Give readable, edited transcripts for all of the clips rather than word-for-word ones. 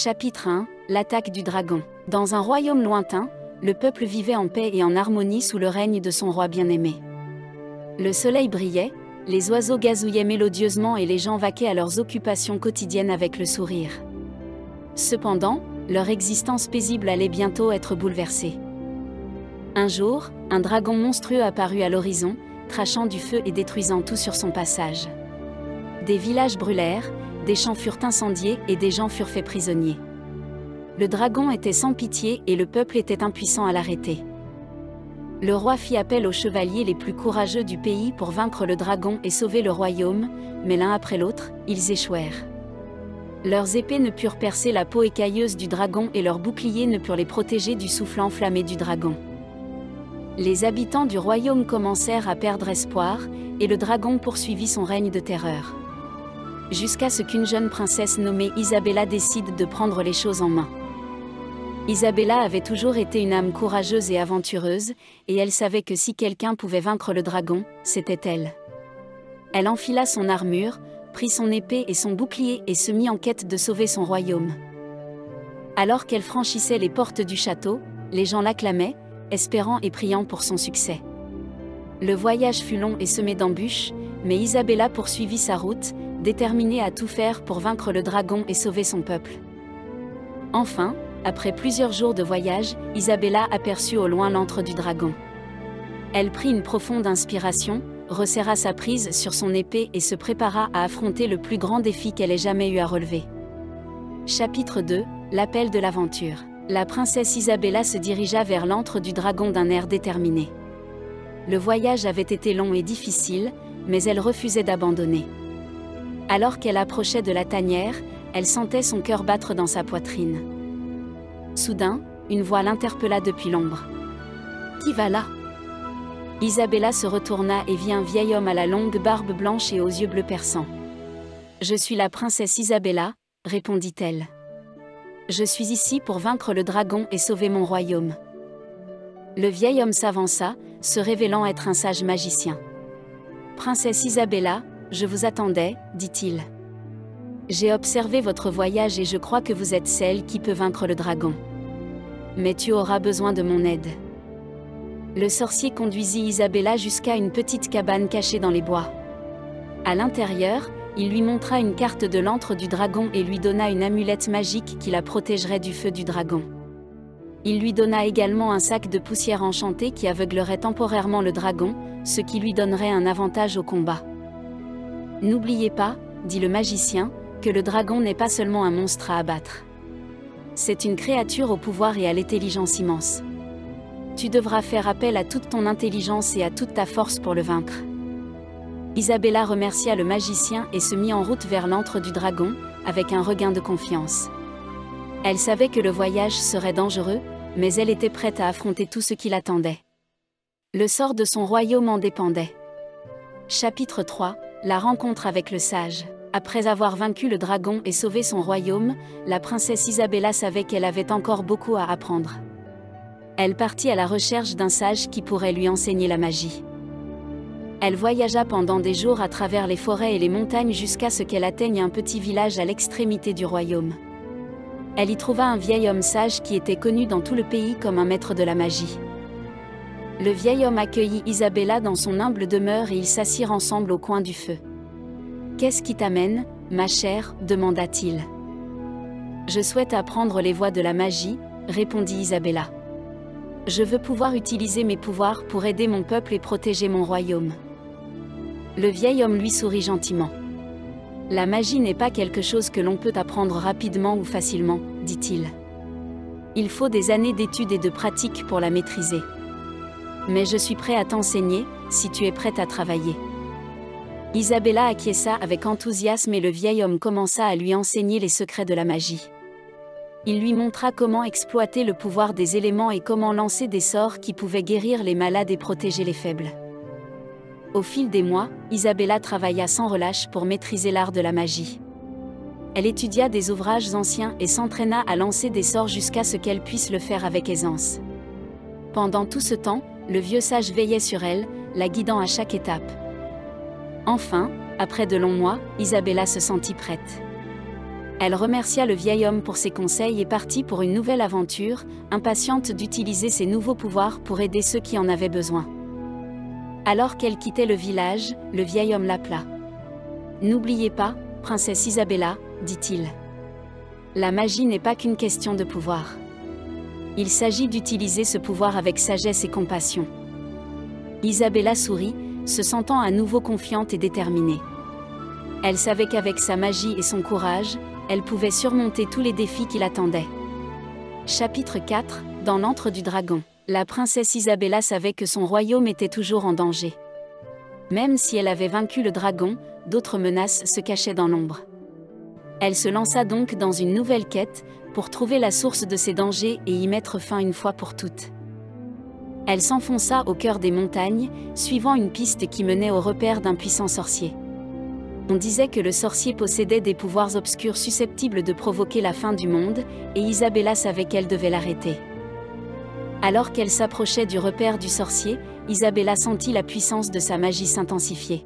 Chapitre 1 – L'attaque du dragon. Dans un royaume lointain, le peuple vivait en paix et en harmonie sous le règne de son roi bien-aimé. Le soleil brillait, les oiseaux gazouillaient mélodieusement et les gens vaquaient à leurs occupations quotidiennes avec le sourire. Cependant, leur existence paisible allait bientôt être bouleversée. Un jour, un dragon monstrueux apparut à l'horizon, crachant du feu et détruisant tout sur son passage. Des villages brûlèrent, des champs furent incendiés et des gens furent faits prisonniers. Le dragon était sans pitié et le peuple était impuissant à l'arrêter. Le roi fit appel aux chevaliers les plus courageux du pays pour vaincre le dragon et sauver le royaume, mais l'un après l'autre, ils échouèrent. Leurs épées ne purent percer la peau écailleuse du dragon et leurs boucliers ne purent les protéger du souffle enflammé du dragon. Les habitants du royaume commencèrent à perdre espoir, et le dragon poursuivit son règne de terreur. Jusqu'à ce qu'une jeune princesse nommée Isabella décide de prendre les choses en main. Isabella avait toujours été une âme courageuse et aventureuse, et elle savait que si quelqu'un pouvait vaincre le dragon, c'était elle. Elle enfila son armure, prit son épée et son bouclier et se mit en quête de sauver son royaume. Alors qu'elle franchissait les portes du château, les gens l'acclamaient, espérant et priant pour son succès. Le voyage fut long et semé d'embûches, mais Isabella poursuivit sa route, déterminée à tout faire pour vaincre le dragon et sauver son peuple. Enfin, après plusieurs jours de voyage, Isabella aperçut au loin l'antre du dragon. Elle prit une profonde inspiration, resserra sa prise sur son épée et se prépara à affronter le plus grand défi qu'elle ait jamais eu à relever. Chapitre 2 – L'appel de l'aventure. La princesse Isabella se dirigea vers l'antre du dragon d'un air déterminé. Le voyage avait été long et difficile, mais elle refusait d'abandonner. Alors qu'elle approchait de la tanière, elle sentait son cœur battre dans sa poitrine. Soudain, une voix l'interpella depuis l'ombre. « Qui va là ?» Isabella se retourna et vit un vieil homme à la longue barbe blanche et aux yeux bleus perçants. « Je suis la princesse Isabella, » répondit-elle. « Je suis ici pour vaincre le dragon et sauver mon royaume. » Le vieil homme s'avança, se révélant être un sage magicien. « Princesse Isabella, je vous attendais, » dit-il. « J'ai observé votre voyage et je crois que vous êtes celle qui peut vaincre le dragon. Mais tu auras besoin de mon aide. » Le sorcier conduisit Isabella jusqu'à une petite cabane cachée dans les bois. À l'intérieur, il lui montra une carte de l'antre du dragon et lui donna une amulette magique qui la protégerait du feu du dragon. Il lui donna également un sac de poussière enchantée qui aveuglerait temporairement le dragon, ce qui lui donnerait un avantage au combat. « N'oubliez pas, » dit le magicien, « que le dragon n'est pas seulement un monstre à abattre. C'est une créature au pouvoir et à l'intelligence immense. Tu devras faire appel à toute ton intelligence et à toute ta force pour le vaincre. » Isabella remercia le magicien et se mit en route vers l'antre du dragon, avec un regain de confiance. Elle savait que le voyage serait dangereux, mais elle était prête à affronter tout ce qui l'attendait. Le sort de son royaume en dépendait. Chapitre 3 – La rencontre avec le sage. Après avoir vaincu le dragon et sauvé son royaume, la princesse Isabella savait qu'elle avait encore beaucoup à apprendre. Elle partit à la recherche d'un sage qui pourrait lui enseigner la magie. Elle voyagea pendant des jours à travers les forêts et les montagnes jusqu'à ce qu'elle atteigne un petit village à l'extrémité du royaume. Elle y trouva un vieil homme sage qui était connu dans tout le pays comme un maître de la magie. Le vieil homme accueillit Isabella dans son humble demeure et ils s'assirent ensemble au coin du feu. « Qu'est-ce qui t'amène, ma chère ?» demanda-t-il. « Je souhaite apprendre les voies de la magie, » répondit Isabella. « Je veux pouvoir utiliser mes pouvoirs pour aider mon peuple et protéger mon royaume. » Le vieil homme lui sourit gentiment. « La magie n'est pas quelque chose que l'on peut apprendre rapidement ou facilement, » dit-il. « Il faut des années d'études et de pratique pour la maîtriser. Mais je suis prêt à t'enseigner, si tu es prête à travailler. » Isabella acquiesça avec enthousiasme et le vieil homme commença à lui enseigner les secrets de la magie. Il lui montra comment exploiter le pouvoir des éléments et comment lancer des sorts qui pouvaient guérir les malades et protéger les faibles. Au fil des mois, Isabella travailla sans relâche pour maîtriser l'art de la magie. Elle étudia des ouvrages anciens et s'entraîna à lancer des sorts jusqu'à ce qu'elle puisse le faire avec aisance. Pendant tout ce temps, le vieux sage veillait sur elle, la guidant à chaque étape. Enfin, après de longs mois, Isabella se sentit prête. Elle remercia le vieil homme pour ses conseils et partit pour une nouvelle aventure, impatiente d'utiliser ses nouveaux pouvoirs pour aider ceux qui en avaient besoin. Alors qu'elle quittait le village, le vieil homme l'appela. « N'oubliez pas, princesse Isabella, dit-il. La magie n'est pas qu'une question de pouvoir. Il s'agit d'utiliser ce pouvoir avec sagesse et compassion. » Isabella sourit, se sentant à nouveau confiante et déterminée. Elle savait qu'avec sa magie et son courage, elle pouvait surmonter tous les défis qui l'attendaient. Chapitre 4 – Dans l'antre du dragon. La princesse Isabella savait que son royaume était toujours en danger. Même si elle avait vaincu le dragon, d'autres menaces se cachaient dans l'ombre. Elle se lança donc dans une nouvelle quête, pour trouver la source de ces dangers et y mettre fin une fois pour toutes. Elle s'enfonça au cœur des montagnes, suivant une piste qui menait au repère d'un puissant sorcier. On disait que le sorcier possédait des pouvoirs obscurs susceptibles de provoquer la fin du monde, et Isabella savait qu'elle devait l'arrêter. Alors qu'elle s'approchait du repère du sorcier, Isabella sentit la puissance de sa magie s'intensifier.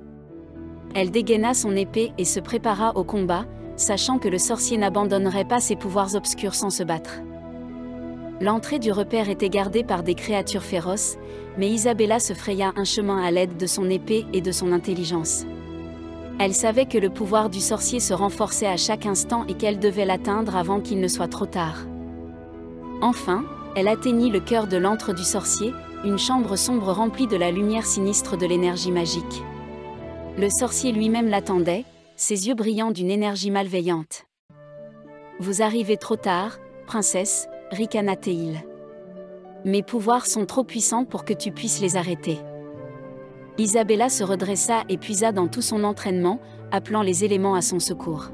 Elle dégaina son épée et se prépara au combat, sachant que le sorcier n'abandonnerait pas ses pouvoirs obscurs sans se battre. L'entrée du repère était gardée par des créatures féroces, mais Isabella se fraya un chemin à l'aide de son épée et de son intelligence. Elle savait que le pouvoir du sorcier se renforçait à chaque instant et qu'elle devait l'atteindre avant qu'il ne soit trop tard. Enfin, elle atteignit le cœur de l'antre du sorcier, une chambre sombre remplie de la lumière sinistre de l'énergie magique. Le sorcier lui-même l'attendait, ses yeux brillant d'une énergie malveillante. « Vous arrivez trop tard, princesse, » ricana-t-il. « Mes pouvoirs sont trop puissants pour que tu puisses les arrêter. » Isabella se redressa et puisa dans tout son entraînement, appelant les éléments à son secours.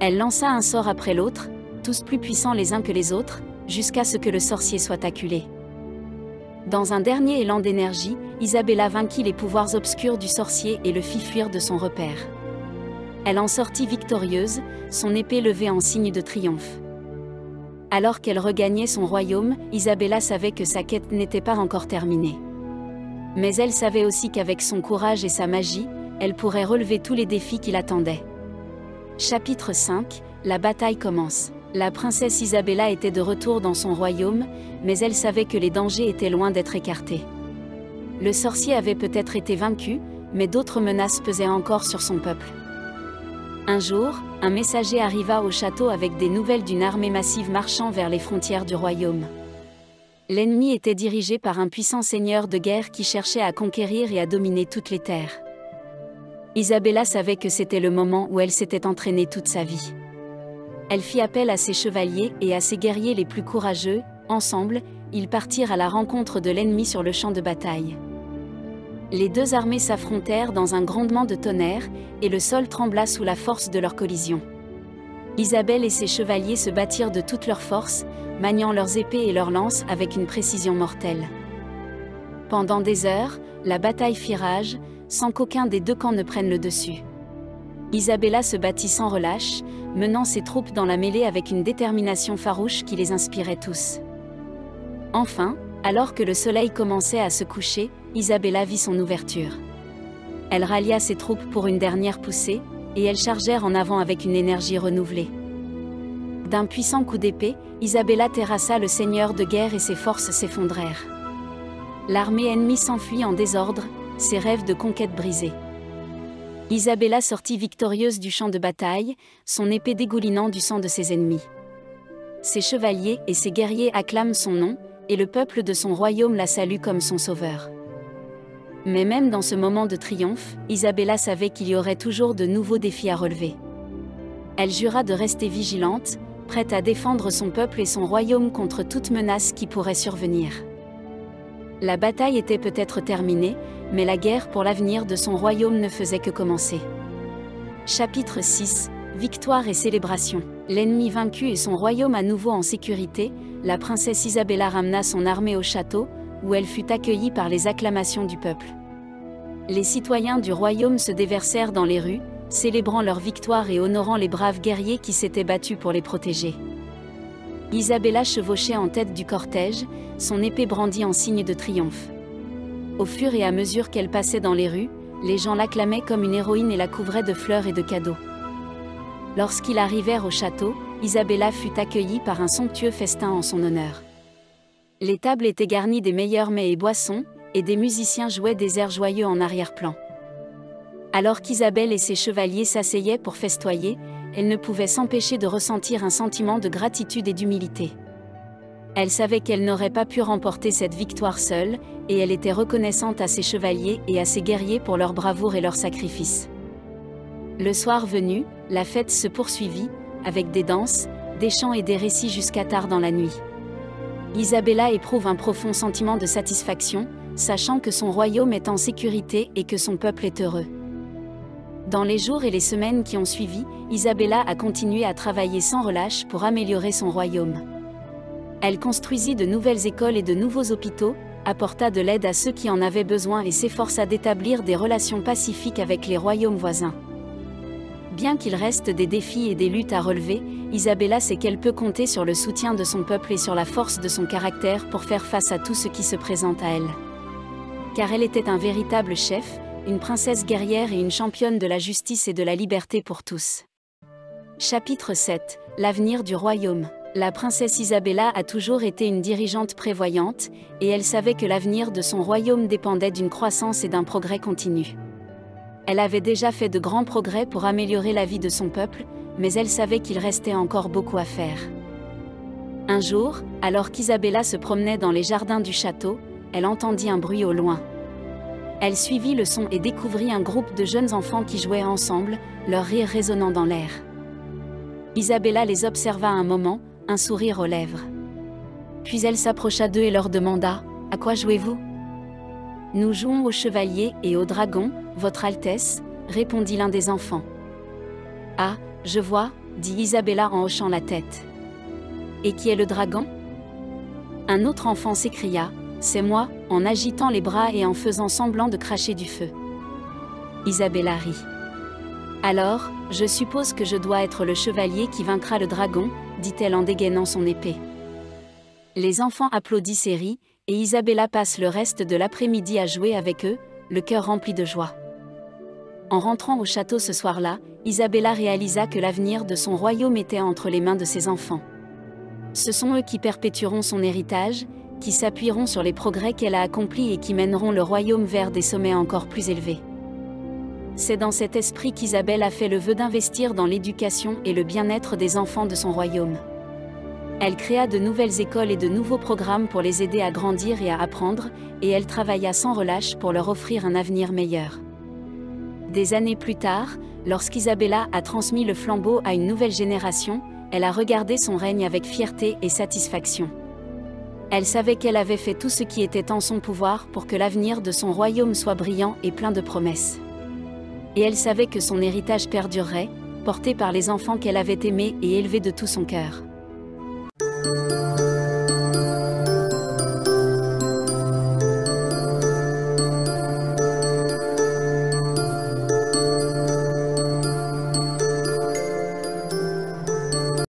Elle lança un sort après l'autre, tous plus puissants les uns que les autres, jusqu'à ce que le sorcier soit acculé. Dans un dernier élan d'énergie, Isabella vainquit les pouvoirs obscurs du sorcier et le fit fuir de son repère. Elle en sortit victorieuse, son épée levée en signe de triomphe. Alors qu'elle regagnait son royaume, Isabella savait que sa quête n'était pas encore terminée. Mais elle savait aussi qu'avec son courage et sa magie, elle pourrait relever tous les défis qui l'attendaient. Chapitre 5 – La bataille commence. La princesse Isabella était de retour dans son royaume, mais elle savait que les dangers étaient loin d'être écartés. Le sorcier avait peut-être été vaincu, mais d'autres menaces pesaient encore sur son peuple. Un jour, un messager arriva au château avec des nouvelles d'une armée massive marchant vers les frontières du royaume. L'ennemi était dirigé par un puissant seigneur de guerre qui cherchait à conquérir et à dominer toutes les terres. Isabella savait que c'était le moment où elle s'était entraînée toute sa vie. Elle fit appel à ses chevaliers et à ses guerriers les plus courageux. Ensemble, ils partirent à la rencontre de l'ennemi sur le champ de bataille. Les deux armées s'affrontèrent dans un grondement de tonnerre, et le sol trembla sous la force de leur collision. Isabelle et ses chevaliers se battirent de toute leur force, maniant leurs épées et leurs lances avec une précision mortelle. Pendant des heures, la bataille fit rage, sans qu'aucun des deux camps ne prenne le dessus. Isabella se battit sans relâche, menant ses troupes dans la mêlée avec une détermination farouche qui les inspirait tous. Enfin, alors que le soleil commençait à se coucher, Isabella vit son ouverture. Elle rallia ses troupes pour une dernière poussée, et elles chargèrent en avant avec une énergie renouvelée. D'un puissant coup d'épée, Isabella terrassa le seigneur de guerre et ses forces s'effondrèrent. L'armée ennemie s'enfuit en désordre, ses rêves de conquête brisés. Isabella sortit victorieuse du champ de bataille, son épée dégoulinant du sang de ses ennemis. Ses chevaliers et ses guerriers acclament son nom, et le peuple de son royaume la salue comme son sauveur. Mais même dans ce moment de triomphe, Isabella savait qu'il y aurait toujours de nouveaux défis à relever. Elle jura de rester vigilante, prête à défendre son peuple et son royaume contre toute menace qui pourrait survenir. La bataille était peut-être terminée, mais la guerre pour l'avenir de son royaume ne faisait que commencer. Chapitre 6 – Victoire et célébration. L'ennemi vaincu et son royaume à nouveau en sécurité, la princesse Isabella ramena son armée au château, où elle fut accueillie par les acclamations du peuple. Les citoyens du royaume se déversèrent dans les rues, célébrant leur victoire et honorant les braves guerriers qui s'étaient battus pour les protéger. Isabella chevauchait en tête du cortège, son épée brandie en signe de triomphe. Au fur et à mesure qu'elle passait dans les rues, les gens l'acclamaient comme une héroïne et la couvraient de fleurs et de cadeaux. Lorsqu'ils arrivèrent au château, Isabella fut accueillie par un somptueux festin en son honneur. Les tables étaient garnies des meilleurs mets et boissons, et des musiciens jouaient des airs joyeux en arrière-plan. Alors qu'Isabelle et ses chevaliers s'asseyaient pour festoyer, elle ne pouvait s'empêcher de ressentir un sentiment de gratitude et d'humilité. Elle savait qu'elle n'aurait pas pu remporter cette victoire seule, et elle était reconnaissante à ses chevaliers et à ses guerriers pour leur bravoure et leur sacrifice. Le soir venu, la fête se poursuivit, avec des danses, des chants et des récits jusqu'à tard dans la nuit. Isabella éprouve un profond sentiment de satisfaction, sachant que son royaume est en sécurité et que son peuple est heureux. Dans les jours et les semaines qui ont suivi, Isabella a continué à travailler sans relâche pour améliorer son royaume. Elle construisit de nouvelles écoles et de nouveaux hôpitaux, apporta de l'aide à ceux qui en avaient besoin et s'efforça d'établir des relations pacifiques avec les royaumes voisins. Bien qu'il reste des défis et des luttes à relever, Isabella sait qu'elle peut compter sur le soutien de son peuple et sur la force de son caractère pour faire face à tout ce qui se présente à elle. Car elle était un véritable chef, une princesse guerrière et une championne de la justice et de la liberté pour tous. Chapitre 7. L'avenir du royaume. La princesse Isabella a toujours été une dirigeante prévoyante, et elle savait que l'avenir de son royaume dépendait d'une croissance et d'un progrès continu. Elle avait déjà fait de grands progrès pour améliorer la vie de son peuple, mais elle savait qu'il restait encore beaucoup à faire. Un jour, alors qu'Isabella se promenait dans les jardins du château, elle entendit un bruit au loin. Elle suivit le son et découvrit un groupe de jeunes enfants qui jouaient ensemble, leur rire résonnant dans l'air. Isabella les observa un moment, un sourire aux lèvres. Puis elle s'approcha d'eux et leur demanda « À quoi jouez-vous » ? « Nous jouons au chevalier et au dragon, Votre Altesse, » répondit l'un des enfants. « Ah, je vois, » dit Isabella en hochant la tête. « Et qui est le dragon » ? Un autre enfant s'écria « C'est moi », en agitant les bras et en faisant semblant de cracher du feu. Isabella rit. « Alors, je suppose que je dois être le chevalier qui vaincra le dragon, » dit-elle en dégainant son épée. Les enfants applaudissent et rient, et Isabella passe le reste de l'après-midi à jouer avec eux, le cœur rempli de joie. En rentrant au château ce soir-là, Isabella réalisa que l'avenir de son royaume était entre les mains de ses enfants. Ce sont eux qui perpétueront son héritage, qui s'appuieront sur les progrès qu'elle a accomplis et qui mèneront le royaume vers des sommets encore plus élevés. C'est dans cet esprit qu'Isabelle a fait le vœu d'investir dans l'éducation et le bien-être des enfants de son royaume. Elle créa de nouvelles écoles et de nouveaux programmes pour les aider à grandir et à apprendre, et elle travailla sans relâche pour leur offrir un avenir meilleur. Des années plus tard, lorsqu'Isabella a transmis le flambeau à une nouvelle génération, elle a regardé son règne avec fierté et satisfaction. Elle savait qu'elle avait fait tout ce qui était en son pouvoir pour que l'avenir de son royaume soit brillant et plein de promesses. Et elle savait que son héritage perdurerait, porté par les enfants qu'elle avait aimés et élevés de tout son cœur.